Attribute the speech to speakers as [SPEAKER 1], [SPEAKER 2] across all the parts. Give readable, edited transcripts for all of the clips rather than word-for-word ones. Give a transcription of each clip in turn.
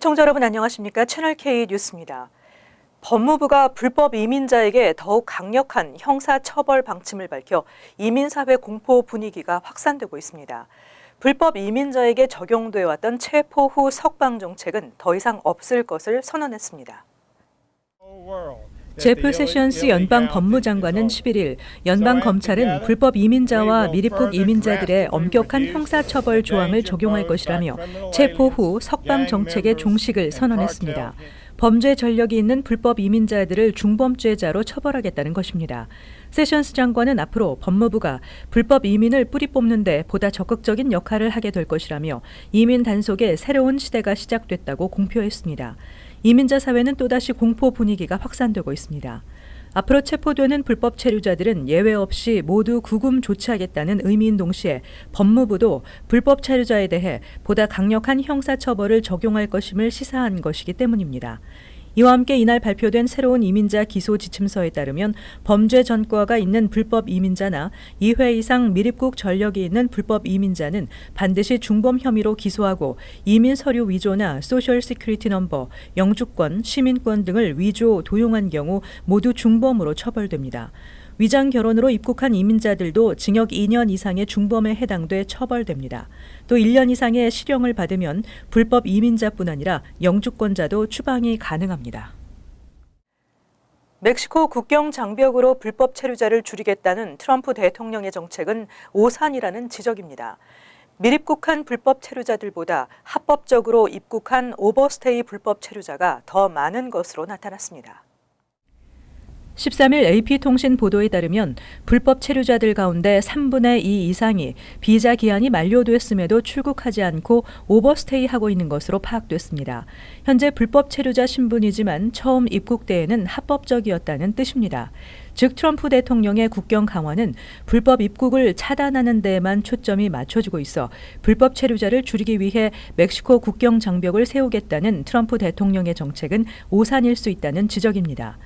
[SPEAKER 1] 시청자 여러분 안녕하십니까? 채널K 뉴스입니다. 법무부가 불법 이민자에게 더욱 강력한 형사처벌 방침을 밝혀 이민사회 공포 분위기가 확산되고 있습니다. 불법 이민자에게 적용돼 왔던 체포 후 석방 정책은 더 이상 없을 것을 선언했습니다.
[SPEAKER 2] 제프 세션스 연방 법무장관은 11일 연방 검찰은 불법 이민자와 미입국 이민자들의 엄격한 형사처벌 조항을 적용할 것이라며 체포 후 석방 정책의 종식을 선언했습니다. 범죄 전력이 있는 불법 이민자들을 중범죄자로 처벌하겠다는 것입니다. 세션스 장관은 앞으로 법무부가 불법 이민을 뿌리 뽑는 데 보다 적극적인 역할을 하게 될 것이라며 이민 단속의 새로운 시대가 시작됐다고 공표했습니다. 이민자 사회는 또다시 공포 분위기가 확산되고 있습니다. 앞으로 체포되는 불법 체류자들은 예외 없이 모두 구금 조치하겠다는 의미인 동시에 법무부도 불법 체류자에 대해 보다 강력한 형사처벌을 적용할 것임을 시사한 것이기 때문입니다. 이와 함께 이날 발표된 새로운 이민자 기소 지침서에 따르면 범죄 전과가 있는 불법 이민자나 2회 이상 미입국 전력이 있는 불법 이민자는 반드시 중범 혐의로 기소하고 이민 서류 위조나 소셜 시큐리티 넘버, 영주권, 시민권 등을 위조, 도용한 경우 모두 중범으로 처벌됩니다. 위장 결혼으로 입국한 이민자들도 징역 2년 이상의 중범에 해당돼 처벌됩니다. 또 1년 이상의 실형을 받으면 불법 이민자뿐 아니라 영주권자도 추방이 가능합니다.
[SPEAKER 1] 멕시코 국경 장벽으로 불법 체류자를 줄이겠다는 트럼프 대통령의 정책은 오산이라는 지적입니다. 미입국한 불법 체류자들보다 합법적으로 입국한 오버스테이 불법 체류자가 더 많은 것으로 나타났습니다.
[SPEAKER 2] 13일 AP통신 보도에 따르면 불법 체류자들 가운데 3분의 2 이상이 비자 기한이 만료됐음에도 출국하지 않고 오버스테이하고 있는 것으로 파악됐습니다. 현재 불법 체류자 신분이지만 처음 입국 때에는 합법적이었다는 뜻입니다. 즉 트럼프 대통령의 국경 강화는 불법 입국을 차단하는 데에만 초점이 맞춰지고 있어 불법 체류자를 줄이기 위해 멕시코 국경 장벽을 세우겠다는 트럼프 대통령의 정책은 오산일 수 있다는 지적입니다.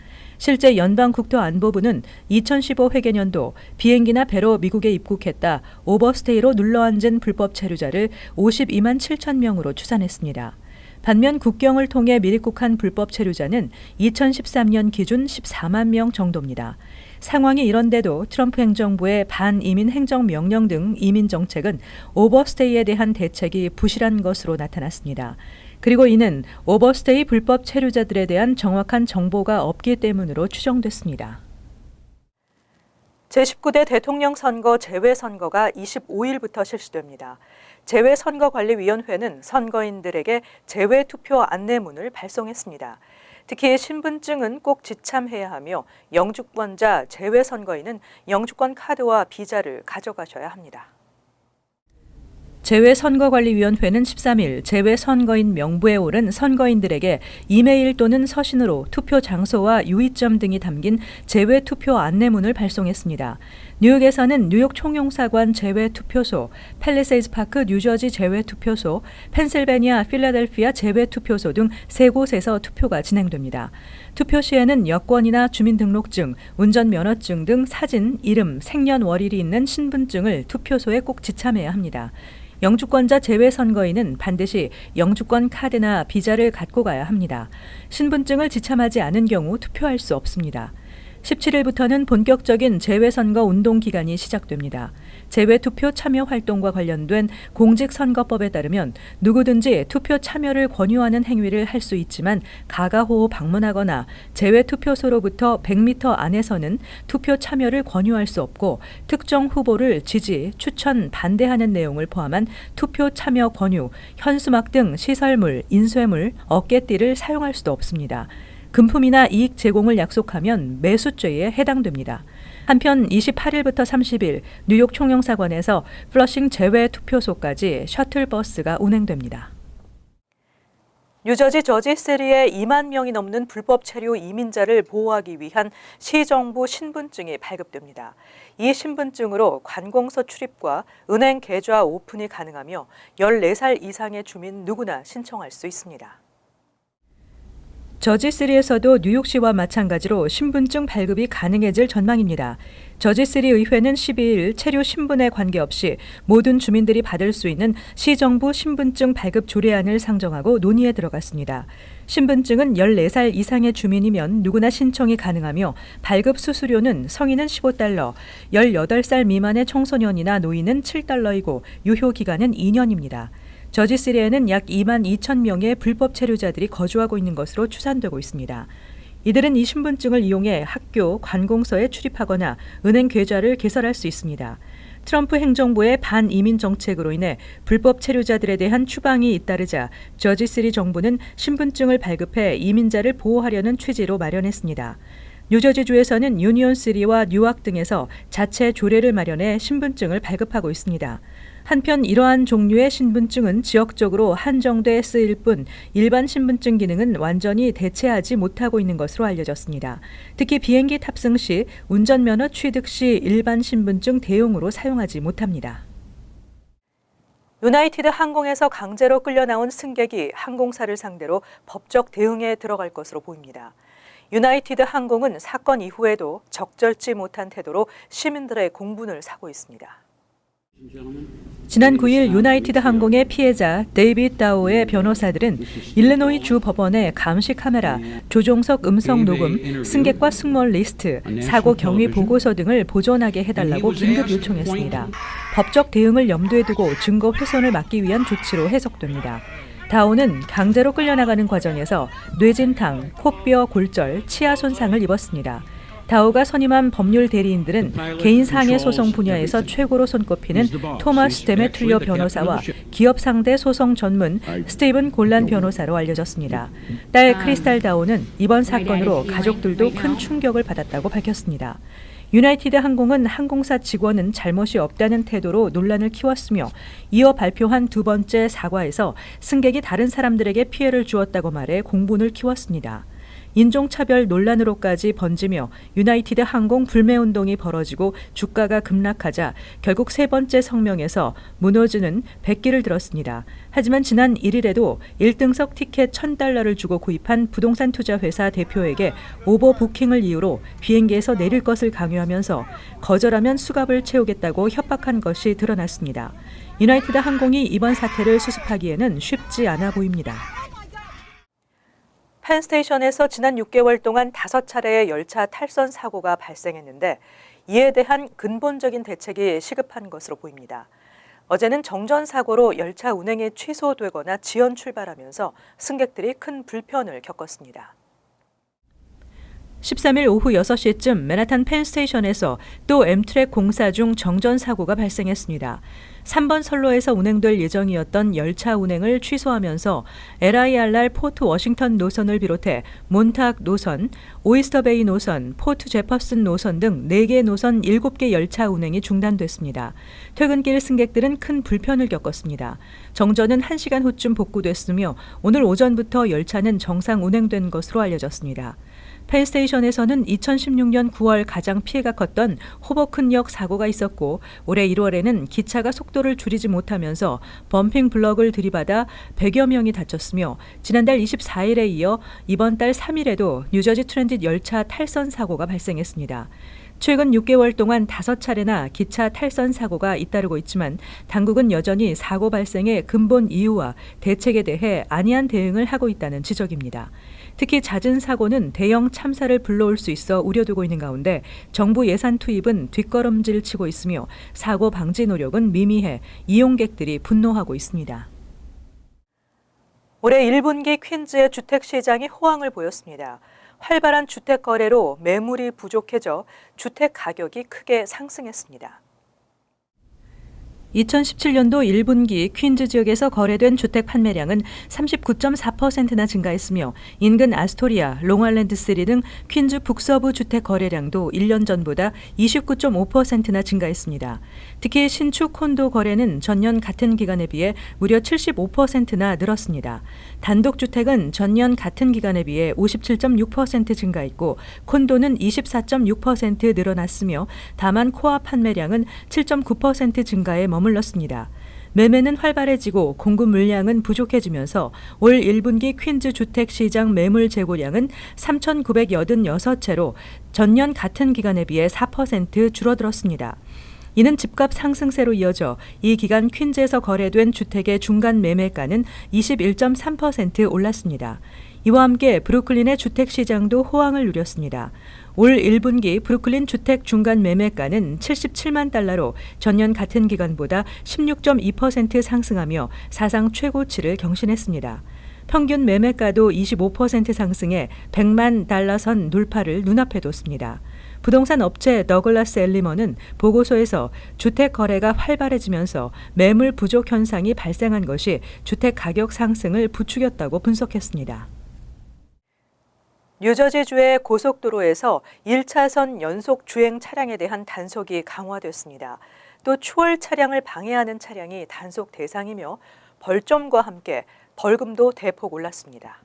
[SPEAKER 2] 실제 연방국토안보부는 2015 회계년도 비행기나 배로 미국에 입국했다 오버스테이로 눌러앉은 불법 체류자를 52만 7천 명으로 추산했습니다. 반면 국경을 통해 미입국한 불법 체류자는 2013년 기준 14만 명 정도입니다. 상황이 이런데도 트럼프 행정부의 반이민 행정명령 등 이민 정책은 오버스테이에 대한 대책이 부실한 것으로 나타났습니다. 그리고 이는 오버스테이 불법 체류자들에 대한 정확한 정보가 없기 때문으로 추정됐습니다.
[SPEAKER 1] 제19대 대통령 선거 재외선거가 25일부터 실시됩니다. 재외선거관리위원회는 선거인들에게 재외투표 안내문을 발송했습니다. 특히 신분증은 꼭 지참해야 하며 영주권자 재외선거인은 영주권 카드와 비자를 가져가셔야 합니다.
[SPEAKER 2] 재외선거관리위원회는 13일 재외선거인 명부에 오른 선거인들에게 이메일 또는 서신으로 투표 장소와 유의점 등이 담긴 재외투표 안내문을 발송했습니다. 뉴욕에서는 뉴욕 총영사관 재외투표소, 팰리세이드 파크 뉴저지 재외투표소, 펜실베니아 필라델피아 재외투표소 등 3곳에서 투표가 진행됩니다. 투표 시에는 여권이나 주민등록증, 운전면허증 등 사진, 이름, 생년월일이 있는 신분증을 투표소에 꼭 지참해야 합니다. 영주권자 재외선거인은 반드시 영주권 카드나 비자를 갖고 가야 합니다. 신분증을 지참하지 않은 경우 투표할 수 없습니다. 17일부터는 본격적인 재외선거 운동 기간이 시작됩니다. 재외투표 참여 활동과 관련된 공직선거법에 따르면 누구든지 투표 참여를 권유하는 행위를 할 수 있지만 가가호호 방문하거나 재외투표소로부터 100m 안에서는 투표 참여를 권유할 수 없고 특정 후보를 지지, 추천, 반대하는 내용을 포함한 투표 참여 권유, 현수막 등 시설물, 인쇄물, 어깨띠를 사용할 수도 없습니다. 금품이나 이익 제공을 약속하면 매수죄에 해당됩니다. 한편 28일부터 30일 뉴욕 총영사관에서 플러싱 재외 투표소까지 셔틀버스가 운행됩니다.
[SPEAKER 1] 뉴저지 저지시리에 2만 명이 넘는 불법 체류 이민자를 보호하기 위한 시정부 신분증이 발급됩니다. 이 신분증으로 관공서 출입과 은행 계좌 오픈이 가능하며 14살 이상의 주민 누구나 신청할 수 있습니다.
[SPEAKER 2] 저지3에서도 뉴욕시와 마찬가지로 신분증 발급이 가능해질 전망입니다. 저지3 의회는 12일 체류 신분에 관계없이 모든 주민들이 받을 수 있는 시정부 신분증 발급 조례안을 상정하고 논의에 들어갔습니다. 신분증은 14살 이상의 주민이면 누구나 신청이 가능하며 발급 수수료는 성인은 $15, 18살 미만의 청소년이나 노인은 $7이고 유효 기간은 2년입니다. 저지3에는 약 2만 2천 명의 불법 체류자들이 거주하고 있는 것으로 추산되고 있습니다. 이들은 이 신분증을 이용해 학교, 관공서에 출입하거나 은행 계좌를 개설할 수 있습니다. 트럼프 행정부의 반이민 정책으로 인해 불법 체류자들에 대한 추방이 잇따르자 저지3 정부는 신분증을 발급해 이민자를 보호하려는 취지로 마련했습니다. 뉴저지주에서는 유니온시리와 뉴악 등에서 자체 조례를 마련해 신분증을 발급하고 있습니다. 한편 이러한 종류의 신분증은 지역적으로 한정돼 쓰일 뿐 일반 신분증 기능은 완전히 대체하지 못하고 있는 것으로 알려졌습니다. 특히 비행기 탑승 시 운전면허 취득 시 일반 신분증 대용으로 사용하지 못합니다.
[SPEAKER 1] 유나이티드 항공에서 강제로 끌려 나온 승객이 항공사를 상대로 법적 대응에 들어갈 것으로 보입니다. 유나이티드 항공은 사건 이후에도 적절치 못한 태도로 시민들의 공분을 사고 있습니다.
[SPEAKER 2] 지난 9일 유나이티드 항공의 피해자 데이빗 다오의 변호사들은 일리노이 주 법원에 감시 카메라, 조종석 음성 녹음, 승객과 승무원 리스트, 사고 경위 보고서 등을 보존하게 해달라고 긴급 요청했습니다. 법적 대응을 염두에 두고 증거 훼손을 막기 위한 조치로 해석됩니다. 다오는 강제로 끌려나가는 과정에서 뇌진탕, 코뼈 골절, 치아 손상을 입었습니다. 다오가 선임한 법률 대리인들은 개인 상해 소송 분야에서 최고로 손꼽히는 토마스 데메트리오 변호사와 기업 상대 소송 전문 스티븐 골란 변호사로 알려졌습니다. 딸 크리스탈 다오는 이번 사건으로 가족들도 큰 충격을 받았다고 밝혔습니다. 유나이티드 항공은 항공사 직원은 잘못이 없다는 태도로 논란을 키웠으며 이어 발표한 두 번째 사과에서 승객이 다른 사람들에게 피해를 주었다고 말해 공분을 키웠습니다. 인종차별 논란으로까지 번지며 유나이티드 항공 불매운동이 벌어지고 주가가 급락하자 결국 세 번째 성명에서 무너지는 백기를 들었습니다. 하지만 지난 1일에도 1등석 티켓 $1,000를 주고 구입한 부동산 투자 회사 대표에게 오버부킹을 이유로 비행기에서 내릴 것을 강요하면서 거절하면 수갑을 채우겠다고 협박한 것이 드러났습니다. 유나이티드 항공이 이번 사태를 수습하기에는 쉽지 않아 보입니다.
[SPEAKER 1] 펜스테이션에서 지난 6개월 동안 5차례의 열차 탈선 사고가 발생했는데 이에 대한 근본적인 대책이 시급한 것으로 보입니다. 어제는 정전 사고로 열차 운행이 취소되거나 지연 출발하면서 승객들이 큰 불편을 겪었습니다.
[SPEAKER 2] 13일 오후 6시쯤 맨하탄 펜스테이션에서 또 엠트랙 공사 중 정전 사고가 발생했습니다. 3번 선로에서 운행될 예정이었던 열차 운행을 취소하면서 LIRR 포트 워싱턴 노선을 비롯해 몬탁 노선, 오이스터베이 노선, 포트 제퍼슨 노선 등 4개 노선 7개 열차 운행이 중단됐습니다. 퇴근길 승객들은 큰 불편을 겪었습니다. 정전은 1시간 후쯤 복구됐으며 오늘 오전부터 열차는 정상 운행된 것으로 알려졌습니다. 펜스테이션에서는 2016년 9월 가장 피해가 컸던 호버큰역 사고가 있었고 올해 1월에는 기차가 속도를 줄이지 못하면서 범핑 블럭을 들이받아 100여 명이 다쳤으며 지난달 24일에 이어 이번 달 3일에도 뉴저지 트랜짓 열차 탈선 사고가 발생했습니다. 최근 6개월 동안 5차례나 기차 탈선 사고가 잇따르고 있지만 당국은 여전히 사고 발생의 근본 이유와 대책에 대해 안이한 대응을 하고 있다는 지적입니다. 특히 잦은 사고는 대형 참사를 불러올 수 있어 우려되고 있는 가운데 정부 예산 투입은 뒷걸음질 치고 있으며 사고 방지 노력은 미미해 이용객들이 분노하고 있습니다.
[SPEAKER 1] 올해 1분기 퀸즈의 주택 시장이 호황을 보였습니다. 활발한 주택 거래로 매물이 부족해져 주택 가격이 크게 상승했습니다.
[SPEAKER 2] 2017년도 1분기 퀸즈 지역에서 거래된 주택 판매량은 39.4%나 증가했으며 인근 아스토리아, 롱아일랜드3 등 퀸즈 북서부 주택 거래량도 1년 전보다 29.5%나 증가했습니다. 특히 신축 콘도 거래는 전년 같은 기간에 비해 무려 75%나 늘었습니다. 단독주택은 전년 같은 기간에 비해 57.6% 증가했고 콘도는 24.6% 늘어났으며 다만 코앞 판매량은 7.9% 증가에 머물렀습니다. 매매는 활발해지고 공급 물량은 부족해지면서 올 1분기 퀸즈 주택시장 매물 재고량은 3,986채로 전년 같은 기간에 비해 4% 줄어들었습니다. 이는 집값 상승세로 이어져 이 기간 퀸즈에서 거래된 주택의 중간 매매가는 21.3% 올랐습니다. 이와 함께 브루클린의 주택시장도 호황을 누렸습니다. 올 1분기 브루클린 주택 중간 매매가는 77만 달러로 전년 같은 기간보다 16.2% 상승하며 사상 최고치를 경신했습니다. 평균 매매가도 25% 상승해 100만 달러 선 돌파를 눈앞에 뒀습니다. 부동산 업체 더글라스 엘리먼은 보고서에서 주택 거래가 활발해지면서 매물 부족 현상이 발생한 것이 주택 가격 상승을 부추겼다고 분석했습니다.
[SPEAKER 1] 뉴저지주의 고속도로에서 1차선 연속 주행 차량에 대한 단속이 강화됐습니다. 또 추월 차량을 방해하는 차량이 단속 대상이며 벌점과 함께 벌금도 대폭 올랐습니다.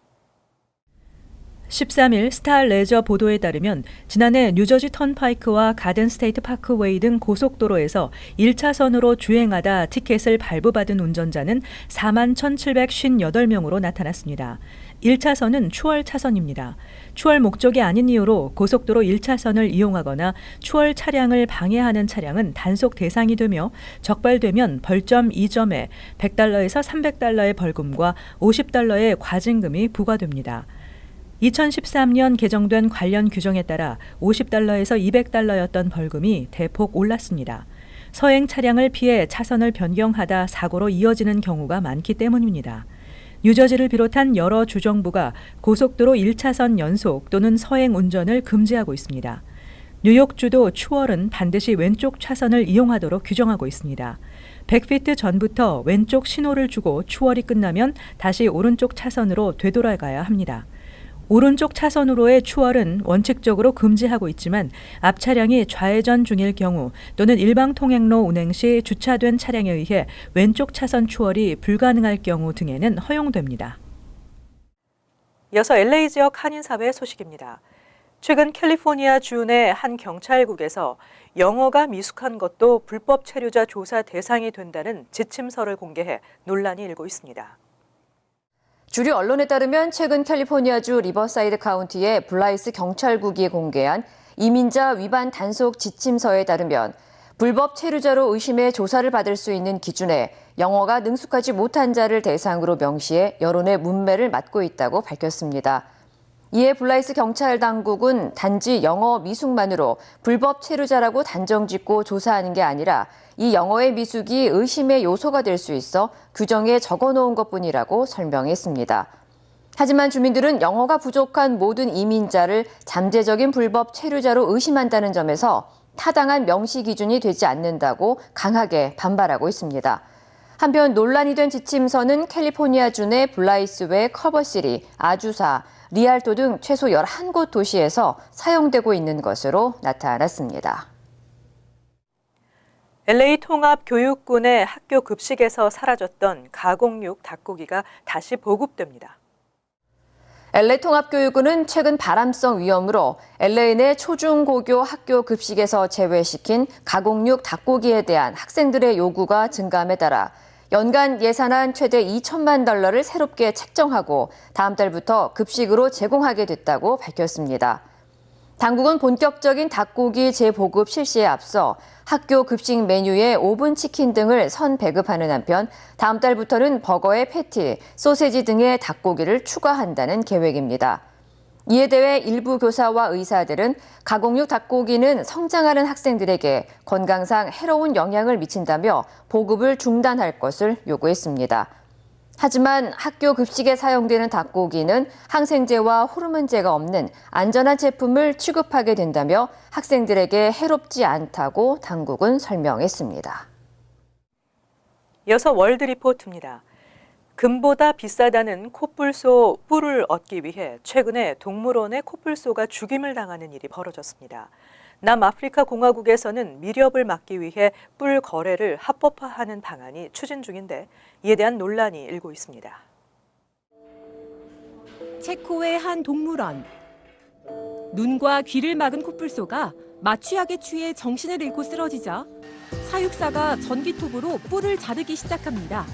[SPEAKER 2] 13일 스타 레저 보도에 따르면 지난해 뉴저지 턴파이크와 가든 스테이트 파크웨이 등 고속도로에서 1차선으로 주행하다 티켓을 발부받은 운전자는 41,758명으로 나타났습니다. 1차선은 추월 차선입니다. 추월 목적이 아닌 이유로 고속도로 1차선을 이용하거나 추월 차량을 방해하는 차량은 단속 대상이 되며 적발되면 벌점 2점에 $100에서 $300의 벌금과 $50의 과징금이 부과됩니다. 2013년 개정된 관련 규정에 따라 $50에서 $200였던 벌금이 대폭 올랐습니다. 서행 차량을 피해 차선을 변경하다 사고로 이어지는 경우가 많기 때문입니다. 뉴저지를 비롯한 여러 주정부가 고속도로 1차선 연속 또는 서행 운전을 금지하고 있습니다. 뉴욕주도 추월은 반드시 왼쪽 차선을 이용하도록 규정하고 있습니다. 100피트 전부터 왼쪽 신호를 주고 추월이 끝나면 다시 오른쪽 차선으로 되돌아가야 합니다. 오른쪽 차선으로의 추월은 원칙적으로 금지하고 있지만 앞 차량이 좌회전 중일 경우 또는 일방 통행로 운행 시 주차된 차량에 의해 왼쪽 차선 추월이 불가능할 경우 등에는 허용됩니다.
[SPEAKER 1] 이어서 LA 지역 한인사회 소식입니다. 최근 캘리포니아 주 내 한 경찰국에서 영어가 미숙한 것도 불법 체류자 조사 대상이 된다는 지침서를 공개해 논란이 일고 있습니다.
[SPEAKER 3] 주류 언론에 따르면 최근 캘리포니아주 리버사이드 카운티의 블라이스 경찰국이 공개한 이민자 위반 단속 지침서에 따르면 불법 체류자로 의심해 조사를 받을 수 있는 기준에 영어가 능숙하지 못한 자를 대상으로 명시해 여론의 문매를 맞고 있다고 밝혔습니다. 이에 블라이스 경찰 당국은 단지 영어 미숙만으로 불법 체류자라고 단정짓고 조사하는 게 아니라 이 영어의 미숙이 의심의 요소가 될 수 있어 규정에 적어놓은 것뿐이라고 설명했습니다. 하지만 주민들은 영어가 부족한 모든 이민자를 잠재적인 불법 체류자로 의심한다는 점에서 타당한 명시 기준이 되지 않는다고 강하게 반발하고 있습니다. 한편 논란이 된 지침서는 캘리포니아주 내 블라이스 외 커버시리, 아주사, 리알토 등 최소 11곳 도시에서 사용되고 있는 것으로 나타났습니다.
[SPEAKER 1] LA 통합교육군의 학교 급식에서 사라졌던 가공육 닭고기가 다시 보급됩니다.
[SPEAKER 3] LA 통합교육군은 최근 바람성 위험으로 LA 내 초중고교 학교 급식에서 제외시킨 가공육 닭고기에 대한 학생들의 요구가 증가함에 따라 연간 예산안 최대 $2천만 새롭게 책정하고 다음 달부터 급식으로 제공하게 됐다고 밝혔습니다. 당국은 본격적인 닭고기 재보급 실시에 앞서 학교 급식 메뉴에 오븐 치킨 등을 선 배급하는 한편 다음 달부터는 버거에 패티, 소세지 등의 닭고기를 추가한다는 계획입니다. 이에 대해 일부 교사와 의사들은 가공육 닭고기는 성장하는 학생들에게 건강상 해로운 영향을 미친다며 보급을 중단할 것을 요구했습니다. 하지만 학교 급식에 사용되는 닭고기는 항생제와 호르몬제가 없는 안전한 제품을 취급하게 된다며 학생들에게 해롭지 않다고 당국은 설명했습니다.
[SPEAKER 1] 이어서 월드 리포트입니다. 금보다 비싸다는 코뿔소 뿔을 얻기 위해 최근에 동물원의 코뿔소가 죽임을 당하는 일이 벌어졌습니다. 남아프리카 공화국에서는 미렵을 막기 위해 뿔 거래를 합법화하는 방안이 추진 중인데 이에 대한 논란이 일고 있습니다.
[SPEAKER 4] 체코의 한 동물원. 눈과 귀를 막은 코뿔소가 마취약에 취해 정신을 잃고 쓰러지자 사육사가 전기톱으로 뿔을 자르기 시작합니다.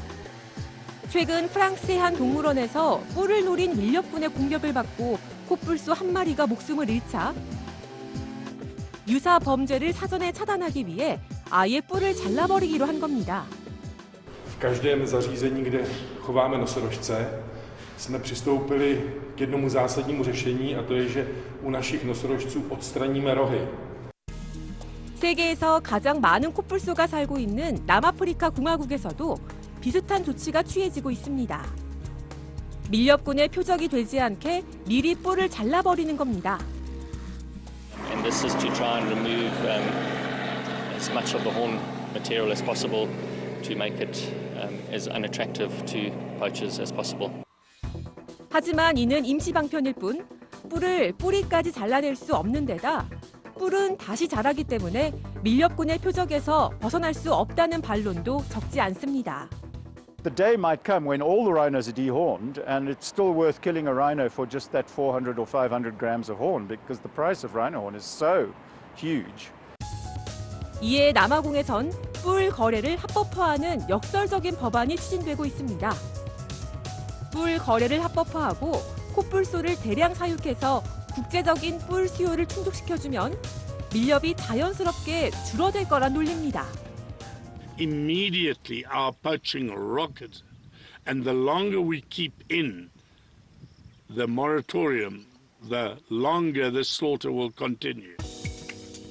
[SPEAKER 4] 최근 프랑스의 한 동물원에서 뿔을 노린 인력군의 공격을 받고 코뿔소 한 마리가 목숨을 잃자 유사 범죄를 사전에 차단하기 위해 아예 뿔을 잘라버리기로 한 겁니다.
[SPEAKER 5] V každém zařízení, kde chováme nosorožce, jsme přistoupili k jednomu zásadnímu řešení, a to je, že u našich nosorožců odstraníme rohy.
[SPEAKER 4] 세계에서 가장 많은 코뿔소가 살고 있는 남아프리카 공화국에서도 비슷한 조치가 취해지고 있습니다. 밀렵꾼의 표적이 되지 않게 미리 뿔을 잘라버리는 겁니다.
[SPEAKER 6] And this is to try and remove as much of the horn material as possible to make it as unattractive to poachers as possible.
[SPEAKER 4] 하지만 이는 임시 방편일 뿐 뿔을 뿌리까지 잘라낼 수 없는 데다 뿔은 다시 자라기 때문에 밀렵꾼의 표적에서 벗어날 수 없다는 반론도 적지 않습니다.
[SPEAKER 7] The day might come when all the rhinos are dehorned and it's still worth killing a rhino for just that 400 or 500 grams of horn because the price of rhino horn is so huge.
[SPEAKER 4] 이에 남아공에선 뿔 거래를 합법화하는 역설적인 법안이 추진되고 있습니다. 뿔 거래를 합법화하고 코뿔소를 대량 사육해서 국제적인 뿔 수요를 충족시켜주면 밀렵이 자연스럽게 줄어들 거란 논리입니다.
[SPEAKER 8] Immediately our poaching rockets, and the longer we keep in the moratorium, the longer the slaughter will continue.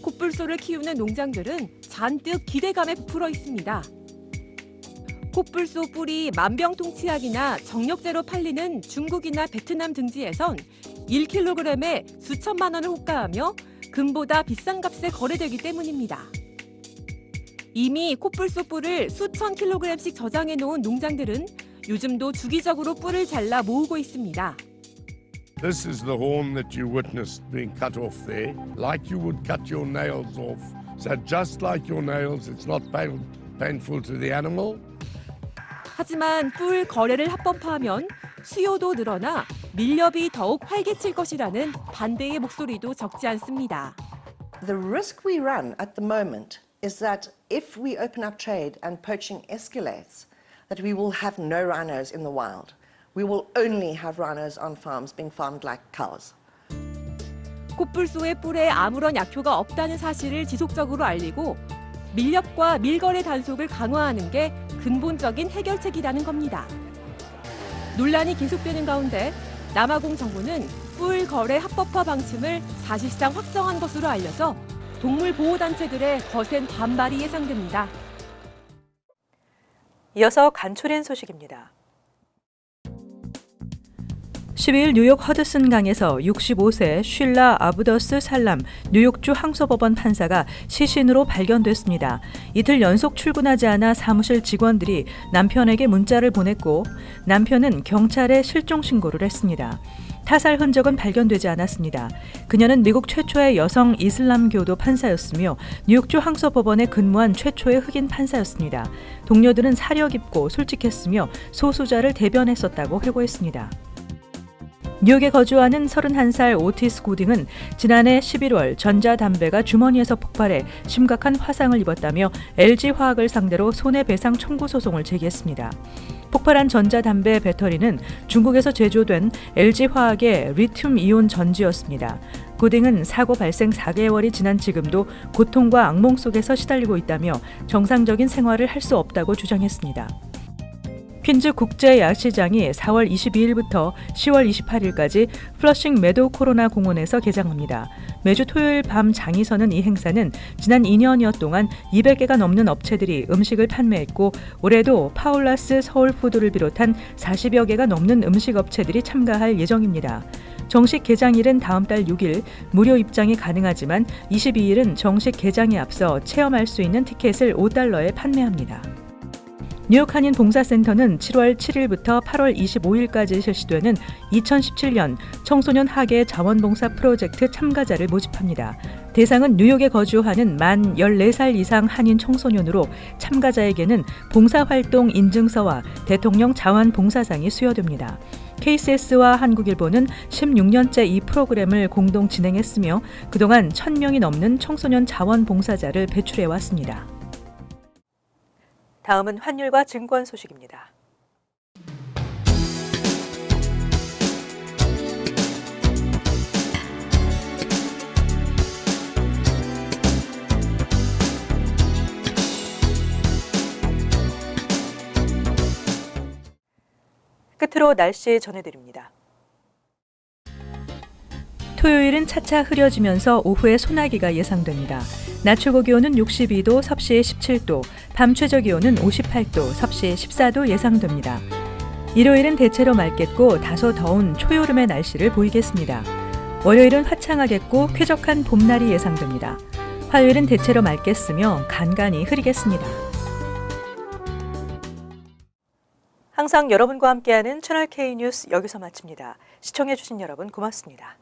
[SPEAKER 4] 코뿔소를 키우는 농장들은 잔뜩 기대감에 부풀어 있습니다. 코뿔소 뿔이 만병통치약이나 정력제로 팔리는 중국이나 베트남 등지에선 1kg에 수천만 원을 호가하며 금보다 비싼 값에 거래되기 때문입니다. 이미 코뿔소 뿔을 수천 킬로그램씩 저장해 놓은 농장들은 요즘도 주기적으로 뿔을 잘라 모으고 있습니다.
[SPEAKER 9] This is the horn that you witnessed being cut off there, like you would cut your nails off. So just like your nails, it's not painful to the animal.
[SPEAKER 4] 하지만 뿔 거래를 합법화하면 수요도 늘어나 밀렵이 더욱 활개칠 것이라는 반대의 목소리도 적지 않습니다.
[SPEAKER 10] The risk we run at the moment is that if we open up trade and poaching escalates, that we will have no rhinos in the wild. We will only have rhinos on farms being farmed like cows.
[SPEAKER 4] 코뿔소의 뿔에 아무런 약효가 없다는 사실을 지속적으로 알리고 밀렵과 밀거래 단속을 강화하는 게 근본적인 해결책이라는 겁니다. 논란이 계속되는 가운데 남아공 정부는 뿔 거래 합법화 방침을 사실상 확정한 것으로 알려져 동물보호단체들의 거센 반발이 예상됩니다.
[SPEAKER 1] 이어서 간추린 소식입니다.
[SPEAKER 2] 12일 뉴욕 허드슨 강에서 65세 쉴라 아브더스 살람 뉴욕주 항소법원 판사가 시신으로 발견됐습니다. 이틀 연속 출근하지 않아 사무실 직원들이 남편에게 문자를 보냈고 남편은 경찰에 실종 신고를 했습니다. 타살 흔적은 발견되지 않았습니다. 그녀는 미국 최초의 여성 이슬람교도 판사였으며 뉴욕주 항소법원에 근무한 최초의 흑인 판사였습니다. 동료들은 사려 깊고 솔직했으며 소수자를 대변했었다고 회고했습니다. 뉴욕에 거주하는 31살 오티스 고딩은 지난해 11월 전자담배가 주머니에서 폭발해 심각한 화상을 입었다며 LG화학을 상대로 손해배상 청구 소송을 제기했습니다. 폭발한 전자담배 배터리는 중국에서 제조된 LG화학의 리튬이온 전지였습니다. 고딩은 사고 발생 4개월이 지난 지금도 고통과 악몽 속에서 시달리고 있다며 정상적인 생활을 할 수 없다고 주장했습니다. 퀸즈 국제야시장이 4월 22일부터 10월 28일까지 플러싱 메도우 코로나 공원에서 개장합니다. 매주 토요일 밤 장이 서는 이 행사는 지난 2년여 동안 200개가 넘는 업체들이 음식을 판매했고 올해도 파울라스 서울푸드를 비롯한 40여 개가 넘는 음식 업체들이 참가할 예정입니다. 정식 개장일은 다음 달 6일, 무료 입장이 가능하지만 22일은 정식 개장에 앞서 체험할 수 있는 티켓을 $5에 판매합니다. 뉴욕 한인 봉사센터는 7월 7일부터 8월 25일까지 실시되는 2017년 청소년 학예 자원봉사 프로젝트 참가자를 모집합니다. 대상은 뉴욕에 거주하는 만 14살 이상 한인 청소년으로 참가자에게는 봉사활동 인증서와 대통령 자원봉사상이 수여됩니다. KCS와 한국일보는 16년째 이 프로그램을 공동 진행했으며 그동안 1,000명이 넘는 청소년 자원봉사자를 배출해왔습니다.
[SPEAKER 1] 다음은 환율과 증권 소식입니다. 끝으로 날씨 전해드립니다.
[SPEAKER 2] 토요일은 차차 흐려지면서 오후에 소나기가 예상됩니다. 낮 최고 기온은 62도, 섭씨 17도, 밤 최저 기온은 58도, 섭씨 14도 예상됩니다. 일요일은 대체로 맑겠고 다소 더운 초여름의 날씨를 보이겠습니다. 월요일은 화창하겠고 쾌적한 봄날이 예상됩니다. 화요일은 대체로 맑겠으며 간간히 흐리겠습니다.
[SPEAKER 1] 항상 여러분과 함께하는 채널 K 뉴스 여기서 마칩니다. 시청해주신 여러분 고맙습니다.